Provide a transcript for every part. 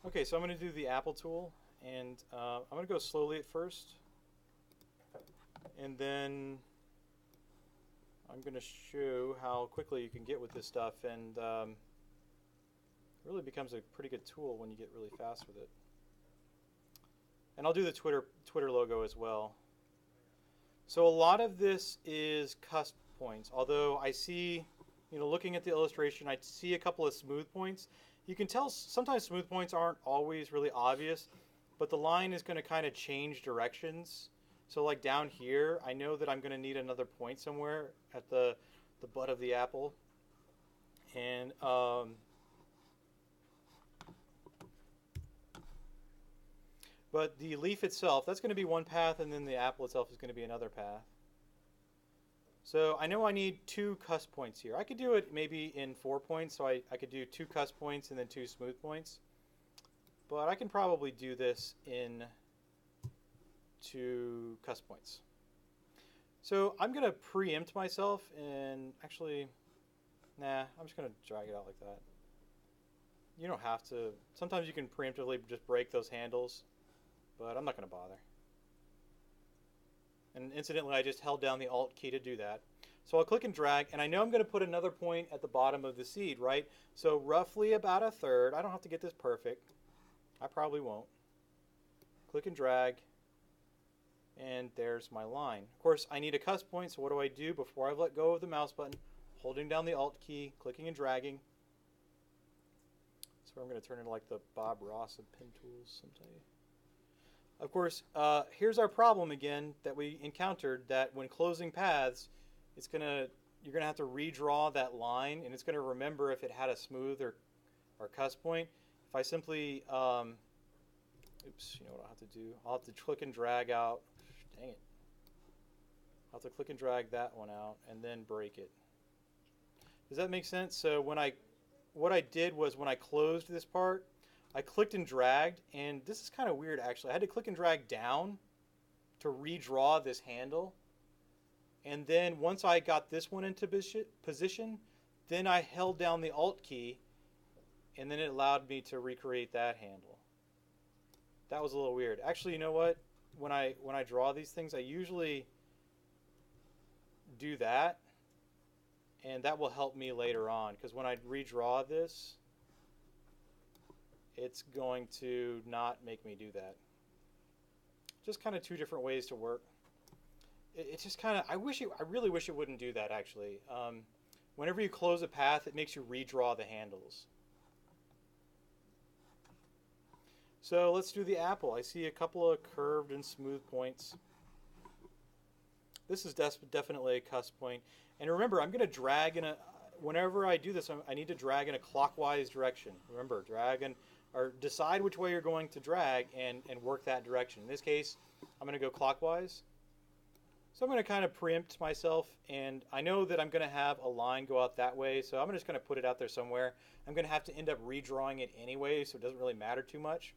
Okay, so I'm going to do the Apple tool, and I'm going to go slowly at first, and then I'm going to show how quickly you can get with this stuff, and it really becomes a pretty good tool when you get really fast with it. And I'll do the Twitter logo as well. So a lot of this is cusp points, although I see, looking at the illustration, I see a couple of smooth points. You can tell sometimes smooth points aren't always really obvious, but the line is going to kind of change directions. So like down here, I know that I'm going to need another point somewhere at the butt of the apple. And but the leaf itself, that's going to be one path, and then the apple itself is going to be another path. So I know I need two cusp points here. I could do it maybe in 4 points, so I could do two cusp points and then two smooth points. But I can probably do this in two cusp points. So I'm going to preempt myself and actually, nah, I'm just going to drag it out like that. You don't have to. Sometimes you can preemptively just break those handles, but I'm not going to bother. And incidentally, I just held down the Alt key to do that. So I'll click and drag, and I know I'm going to put another point at the bottom of the seed, right? So roughly about a third. I don't have to get this perfect. I probably won't. Click and drag, and there's my line. Of course, I need a cusp point, so what do I do before I let go of the mouse button? Holding down the Alt key, clicking and dragging. So I'm going to turn into like the Bob Ross of pen tools someday. Of course, here's our problem again that we encountered, that when closing paths, you're gonna have to redraw that line, and it's gonna remember if it had a smooth or cusp point. If I simply, oops, you know what I'll have to do? I'll have to click and drag out, dang it. I'll have to click and drag that one out and then break it. Does that make sense? So what I did was when I closed this part, I clicked and dragged, and this is kind of weird actually. I had to click and drag down to redraw this handle. And then once I got this one into position, then I held down the Alt key, and then it allowed me to recreate that handle. That was a little weird. Actually, you know what? When I draw these things, I usually do that, and that will help me later on, because when I redraw this, it's going to not make me do that. Just kind of two different ways to work. It's just kind of, I really wish it wouldn't do that actually. Whenever you close a path, it makes you redraw the handles. So let's do the apple. I see a couple of curved and smooth points. This is definitely a cusp point. And remember, I'm going to drag whenever I do this, I need to drag in a clockwise direction. Remember, or decide which way you're going to drag and work that direction. In this case, I'm going to go clockwise. So I'm going to kind of preempt myself, and I know that I'm going to have a line go out that way, so I'm just going to put it out there somewhere. I'm going to have to end up redrawing it anyway, so it doesn't really matter too much.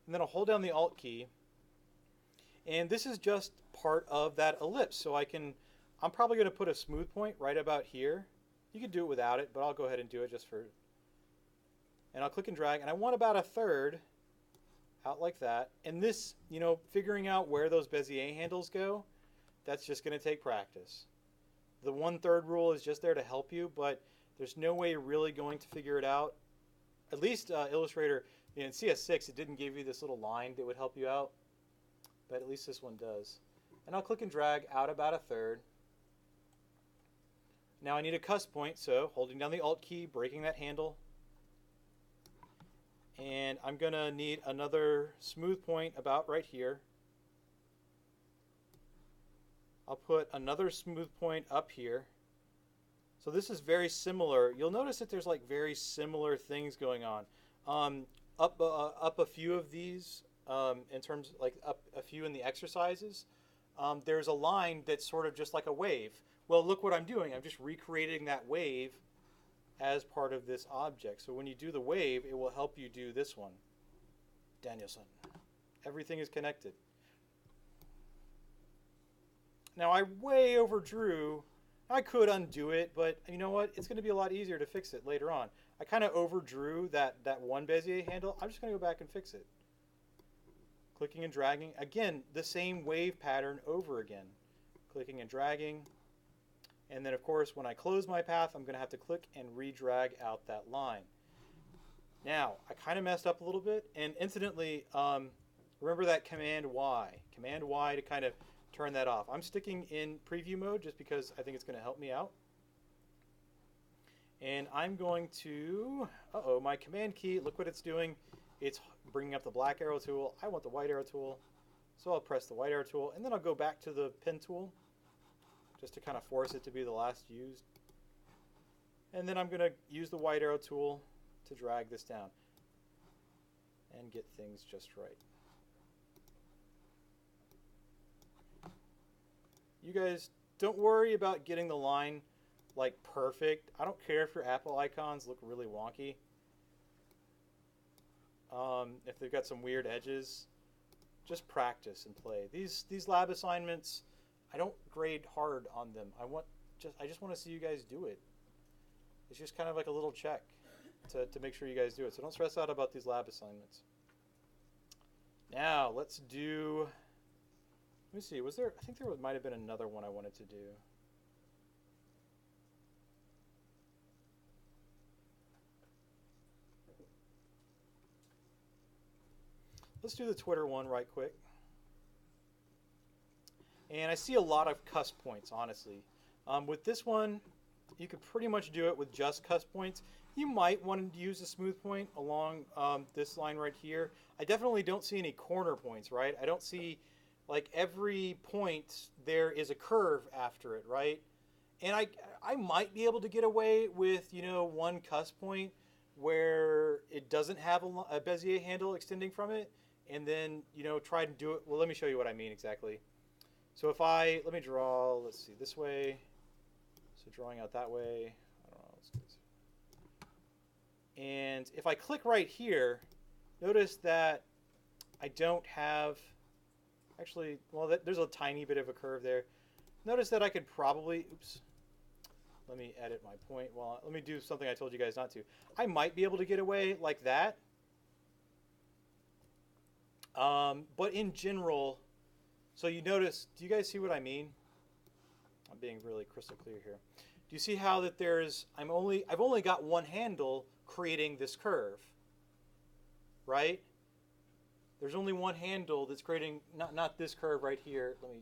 And then I'll hold down the Alt key, and this is just part of that ellipse, so I'm probably going to put a smooth point right about here. You could do it without it, but I'll go ahead and do it just for, and I'll click and drag, and I want about a third out like that. And this, figuring out where those Bezier handles go, that's just going to take practice. The 1/3 rule is just there to help you, but there's no way you're really going to figure it out. At least Illustrator, in CS6, it didn't give you this little line that would help you out, but at least this one does. And I'll click and drag out about a third. Now I need a cusp point, so holding down the Alt key, breaking that handle. And I'm going to need another smooth point about right here. I'll put another smooth point up here. So this is very similar. You'll notice that there's like very similar things going on. Up a few of these, in terms like up a few in the exercises, there's a line that's sort of just like a wave. Well, look what I'm doing. I'm just recreating that wave as part of this object. So when you do the wave, it will help you do this one. Danielson. Everything is connected. Now I way overdrew. I could undo it, but you know what? It's going to be a lot easier to fix it later on. I kind of overdrew that one Bezier handle. I'm just going to go back and fix it. Clicking and dragging. Again, the same wave pattern over again. Clicking and dragging. And then, of course, when I close my path, I'm going to have to click and re-drag out that line. Now, I kind of messed up a little bit. And incidentally, remember that Command Y. Command Y to kind of turn that off. I'm sticking in preview mode just because I think it's going to help me out. And I'm going to, my command key, look what it's doing. It's bringing up the black arrow tool. I want the white arrow tool. So I'll press the white arrow tool, and then I'll go back to the pen tool just to kind of force it to be the last used. And then I'm going to use the white arrow tool to drag this down and get things just right. You guys, don't worry about getting the line like perfect. I don't care if your Apple icons look really wonky. If they've got some weird edges, just practice and play. These lab assignments, I don't grade hard on them. I just want to see you guys do it. It's just kind of like a little check to make sure you guys do it. So don't stress out about these lab assignments. Now let's do. Let me see. I think there might have been another one I wanted to do. Let's do the Twitter one right quick. And I see a lot of cuss points, honestly. With this one, you could pretty much do it with just cuss points. You might want to use a smooth point along this line right here. I definitely don't see any corner points, right? I don't see, like, every point there is a curve after it, right? And I might be able to get away with, one cuss point where it doesn't have a Bezier handle extending from it. And then, try to do it. Well, let me show you what I mean exactly. So let me draw, let's see, this way. So drawing out that way. I don't know, let's do this. And if I click right here, notice that I don't have, actually, well, there's a tiny bit of a curve there. Notice that I could probably, let me edit my point. Well, let me do something I told you guys not to. I might be able to get away like that. But in general, so you notice, do you guys see what I mean? I'm being really crystal clear here. Do you see how that I've only got one handle creating this curve, right? There's only one handle that's creating, not this curve right here. Let me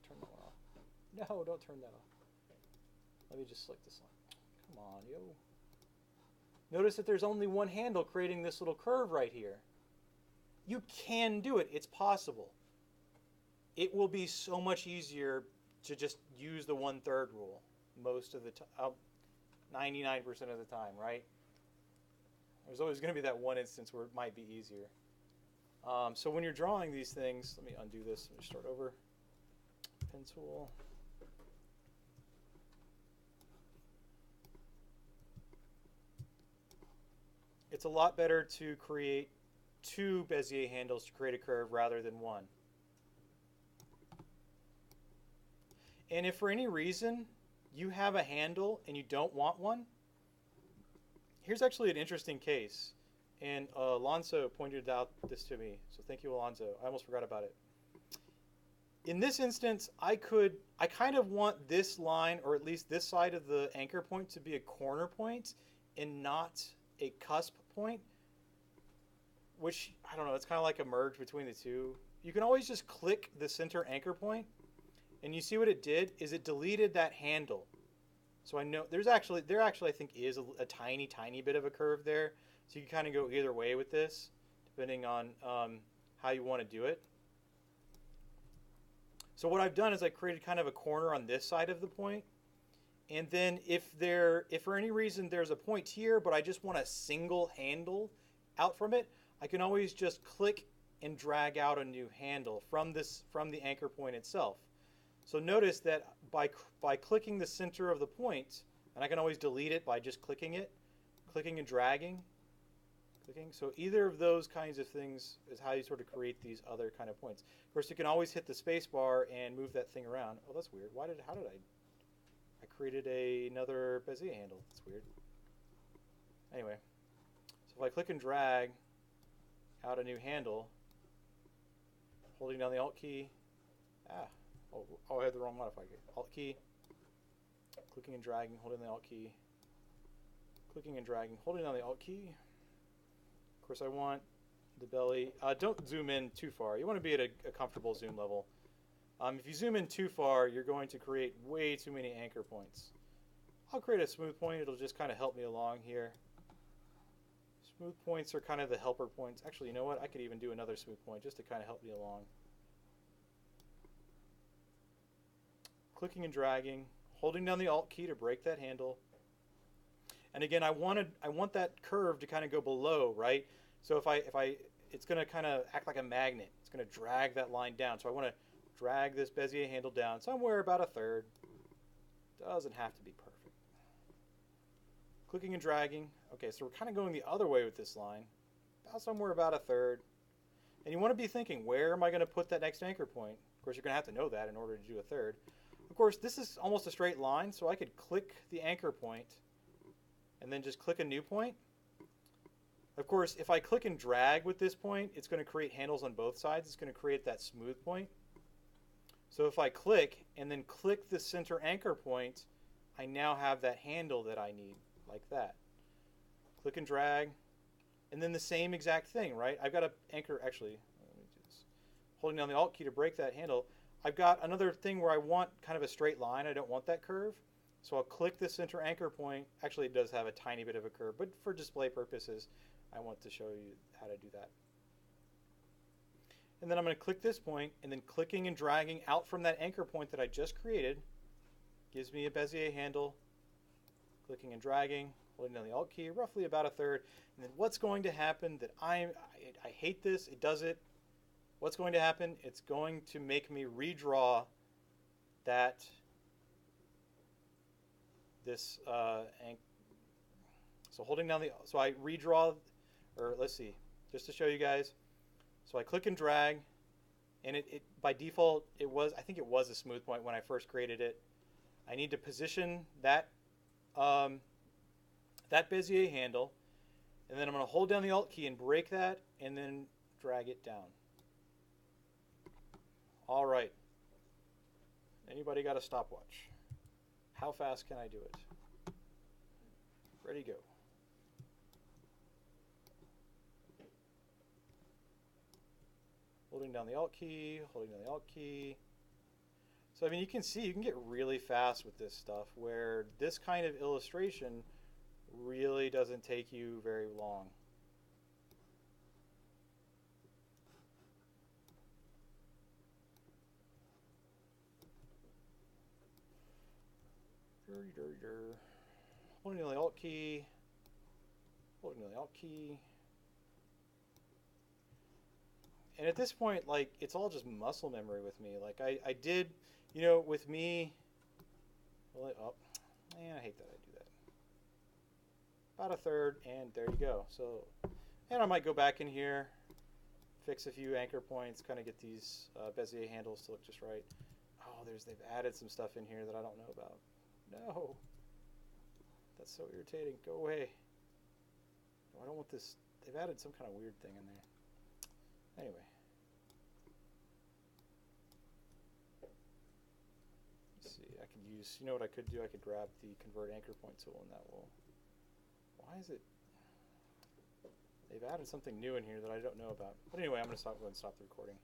turn that one off. No, don't turn that off. Let me just select this line. Come on, yo. Notice that there's only one handle creating this little curve right here. You can do it. It's possible. It will be so much easier to just use the 1/3 rule most of the time, 99% of the time, right? There's always going to be that one instance where it might be easier. So when you're drawing these things, let me undo this. Let me start over. Pen tool. It's a lot better to create 2 Bezier handles to create a curve rather than 1. And if for any reason you have a handle and you don't want one, here's actually an interesting case. And Alonso pointed out this to me, so thank you, Alonso. I almost forgot about it. In this instance, I kind of want this line, or at least this side of the anchor point, to be a corner point and not a cusp point, which, I don't know, it's kind of like a merge between the two. You can always just click the center anchor point, and you see what it did is it deleted that handle. So I know there actually I think is a tiny bit of a curve there. So you can kind of go either way with this, depending on how you want to do it. So what I've done is I created kind of a corner on this side of the point. And then if for any reason there's a point here, but I just want a single handle out from it, I can always just click and drag out a new handle from the anchor point itself. So notice that by clicking the center of the point, and I can always delete it by just clicking and dragging. So either of those kinds of things is how you sort of create these other kind of points. Of course, you can always hit the space bar and move that thing around. Oh, that's weird. I created another Bezier handle. That's weird. Anyway, so if I click and drag out a new handle, holding down the Alt key, I had the wrong modifier. Alt key, clicking and dragging, holding the Alt key, clicking and dragging, holding down the Alt key. Of course, I want the belly. Don't zoom in too far. You want to be at a comfortable zoom level. If you zoom in too far, you're going to create way too many anchor points. I'll create a smooth point. It'll just kind of help me along here. Smooth points are kind of the helper points. Actually, you know what? I could even do another smooth point just to kind of help me along. Clicking and dragging, holding down the Alt key to break that handle. And again, I want that curve to kind of go below, right? So it's going to kind of act like a magnet. It's going to drag that line down. So I want to drag this Bezier handle down somewhere about a third. Doesn't have to be perfect. Clicking and dragging. Okay, so we're kind of going the other way with this line. Somewhere about a third. And you want to be thinking, where am I going to put that next anchor point? Of course, you're going to have to know that in order to do a third. Of course, this is almost a straight line, so I could click the anchor point and then just click a new point. Of course, if I click and drag with this point, it's going to create handles on both sides. It's going to create that smooth point. So if I click and then click the center anchor point, I now have that handle that I need, like that. Click and drag, and then the same exact thing, right? I've got to anchor, actually, let me do this. Holding down the Alt key to break that handle. I've got another thing where I want kind of a straight line. I don't want that curve. So I'll click the center anchor point. Actually, it does have a tiny bit of a curve, but for display purposes, I want to show you how to do that. And then I'm going to click this point, and then clicking and dragging out from that anchor point that I just created gives me a Bezier handle. Clicking and dragging, holding down the Alt key, roughly about a third. And then what's going to happen that I hate this, it does it. What's going to happen? It's going to make me redraw that so holding down the, so I redraw, or let's see, just to show you guys. So I click and drag, and it by default, I think it was a smooth point when I first created it. I need to position that, that Bezier handle, and then I'm going to hold down the Alt key and break that, and then drag it down. All right. Anybody got a stopwatch? How fast can I do it? Ready, go. Holding down the Alt key, holding down the Alt key. So, I mean, you can see, you can get really fast with this stuff, where this kind of illustration really doesn't take you very long. Holding down the Alt key, holding down the Alt key. And at this point, like, it's all just muscle memory with me. Like, I did, you know, with me, well, oh, man, I hate that I do that. About a third, and there you go. So, and I might go back in here, fix a few anchor points, kind of get these Bezier handles to look just right. Oh, they've added some stuff in here that I don't know about. No. That's so irritating. Go away. No, I don't want this. They've added some kind of weird thing in there. Anyway. Let's see. I could use, you know what I could do? I could grab the convert anchor point tool, and that will. Why is it? They've added something new in here that I don't know about. But anyway, I'm going to go and stop the recording.